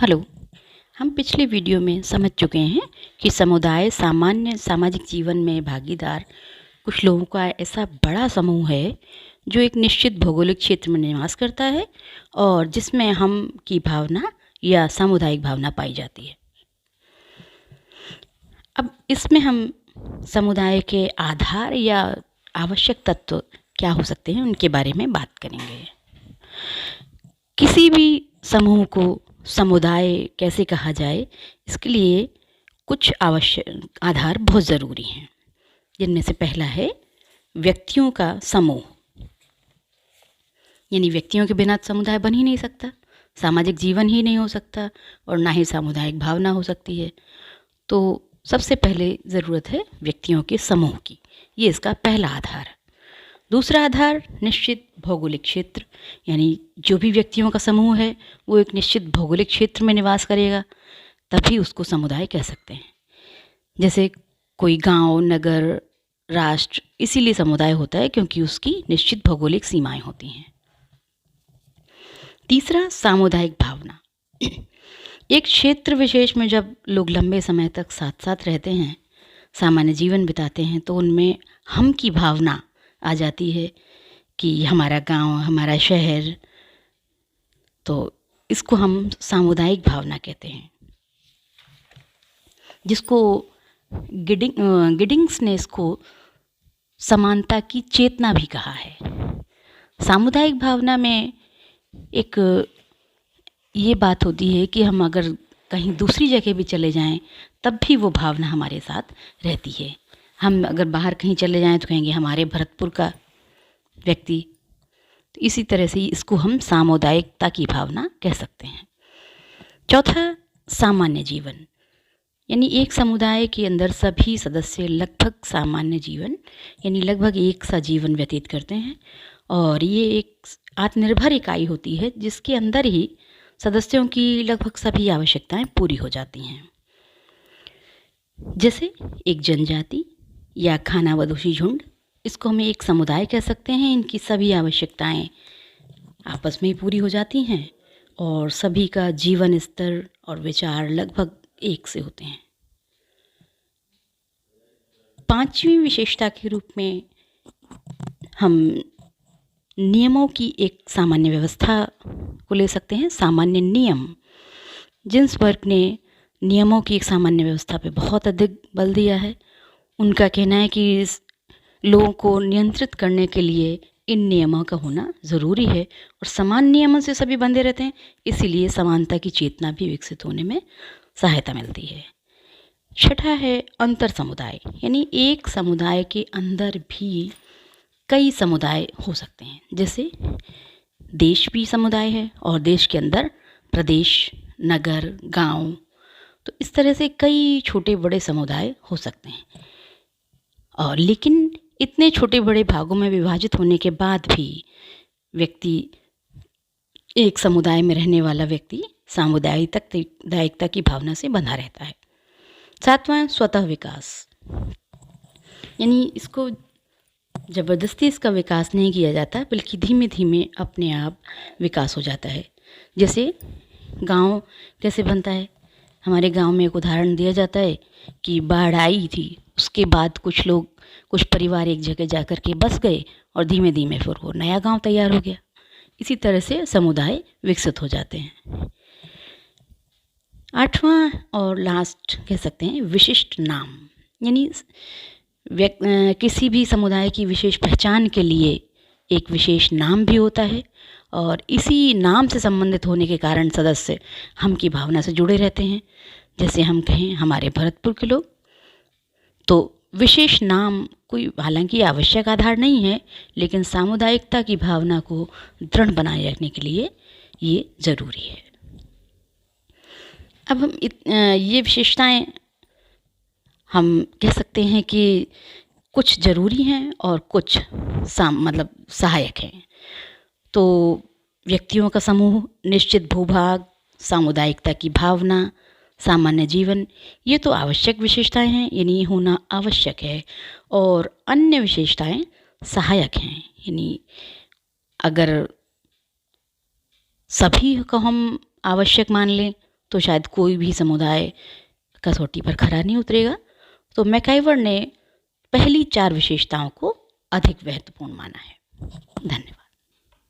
Hello. हम पिछले video में समझ चुके हैं कि समुदाय सामान्य सामाजिक जीवन में भागीदार कुछ लोगों का ऐसा बड़ा समूह है जो एक निश्चित भौगोलिक क्षेत्र में निवास करता है और जिसमें हम की भावना या सामुदायिक भावना पाई जाती है। अब इसमें हम समुदाय के आधार या आवश्यक तत्व क्या हो सकते हैं उनके बारे में बात करेंगे। किसी भी समूह को समुदाय कैसे कहा जाए, इसके लिए कुछ आवश्यक आधार बहुत ज़रूरी हैं, जिनमें से पहला है व्यक्तियों का समूह। यानी व्यक्तियों के बिना समुदाय बन ही नहीं सकता, सामाजिक जीवन ही नहीं हो सकता और ना ही सामुदायिक भावना हो सकती है। तो सबसे पहले ज़रूरत है व्यक्तियों के समूह की, ये इसका पहला आधार है। दूसरा आधार निश्चित भौगोलिक क्षेत्र, यानी जो भी व्यक्तियों का समूह है वो एक निश्चित भौगोलिक क्षेत्र में निवास करेगा, तभी उसको समुदाय कह सकते हैं। जैसे कोई गांव, नगर, राष्ट्र इसीलिए समुदाय होता है क्योंकि उसकी निश्चित भौगोलिक सीमाएं होती हैं। तीसरा सामुदायिक भावना। एक क्षेत्र विशेष में जब लोग लंबे समय तक साथ साथ रहते हैं, सामान्य जीवन बिताते हैं, तो उनमें हम की भावना आ जाती है कि हमारा गांव, हमारा शहर, तो इसको हम सामुदायिक भावना कहते हैं, जिसको गिडिंग्स ने इसको समानता की चेतना भी कहा है। सामुदायिक भावना में एक ये बात होती है कि हम अगर कहीं दूसरी जगह भी चले जाएं तब भी वो भावना हमारे साथ रहती है। हम अगर बाहर कहीं चले जाएं तो कहेंगे हमारे भरतपुर का व्यक्ति। तो इसी तरह से इसको हम सामुदायिकता की भावना कह सकते हैं। चौथा सामान्य जीवन, यानी एक समुदाय के अंदर सभी सदस्य लगभग सामान्य जीवन यानी लगभग एक सा जीवन व्यतीत करते हैं और ये एक आत्मनिर्भर इकाई होती है जिसके अंदर ही सदस्यों की लगभग सभी आवश्यकताएं पूरी हो जाती हैं। जैसे एक जनजाति या खानाबदोशी झुंड, इसको हम एक समुदाय कह सकते हैं। इनकी सभी आवश्यकताएं आपस में ही पूरी हो जाती हैं और सभी का जीवन स्तर और विचार लगभग एक से होते हैं। पांचवी विशेषता के रूप में हम नियमों की एक सामान्य व्यवस्था को ले सकते हैं। सामान्य नियम, जिस वर्ग ने नियमों की एक सामान्य व्यवस्था पे बहुत अधिक बल दिया है, उनका कहना है कि इस लोगों को नियंत्रित करने के लिए इन नियमों का होना ज़रूरी है और समान नियमों से सभी बंधे रहते हैं, इसीलिए समानता की चेतना भी विकसित होने में सहायता मिलती है। छठा है अंतर समुदाय, यानी एक समुदाय के अंदर भी कई समुदाय हो सकते हैं। जैसे देश भी समुदाय है और देश के अंदर प्रदेश, नगर, गांव, तो इस तरह से कई छोटे बड़े समुदाय हो सकते हैं। और लेकिन इतने छोटे बड़े भागों में विभाजित होने के बाद भी व्यक्ति, एक समुदाय में रहने वाला व्यक्ति सामुदायिकता की भावना से बंधा रहता है। सातवां स्वतः विकास, यानी इसको ज़बरदस्ती इसका विकास नहीं किया जाता, बल्कि धीमे धीमे अपने आप विकास हो जाता है। जैसे गांव कैसे बनता है, हमारे गांव में एक उदाहरण दिया जाता है कि बाढ़ आई थी, उसके बाद कुछ परिवार एक जगह जाकर के बस गए और धीमे धीमे फिर वो नया गांव तैयार हो गया। इसी तरह से समुदाय विकसित हो जाते हैं। आठवां और लास्ट कह सकते हैं विशिष्ट नाम, यानी किसी भी समुदाय की विशेष पहचान के लिए एक विशेष नाम भी होता है और इसी नाम से संबंधित होने के कारण सदस्य हम की भावना से जुड़े रहते हैं। जैसे हम कहें हमारे भरतपुर के लोग, तो विशेष नाम कोई हालांकि आवश्यक आधार नहीं है, लेकिन सामुदायिकता की भावना को दृढ़ बनाए रखने के लिए ये ज़रूरी है। अब हम ये विशेषताएं हम कह सकते हैं कि कुछ ज़रूरी हैं और कुछ सहायक हैं। तो व्यक्तियों का समूह, निश्चित भूभाग, सामुदायिकता की भावना, सामान्य जीवन, ये तो आवश्यक विशेषताएं हैं, यानी होना आवश्यक है, और अन्य विशेषताएं सहायक हैं। यानी अगर सभी को हम आवश्यक मान लें तो शायद कोई भी समुदाय कसौटी पर खरा नहीं उतरेगा। तो मैकाइवर ने पहली 4 विशेषताओं को अधिक महत्वपूर्ण माना है। धन्यवाद।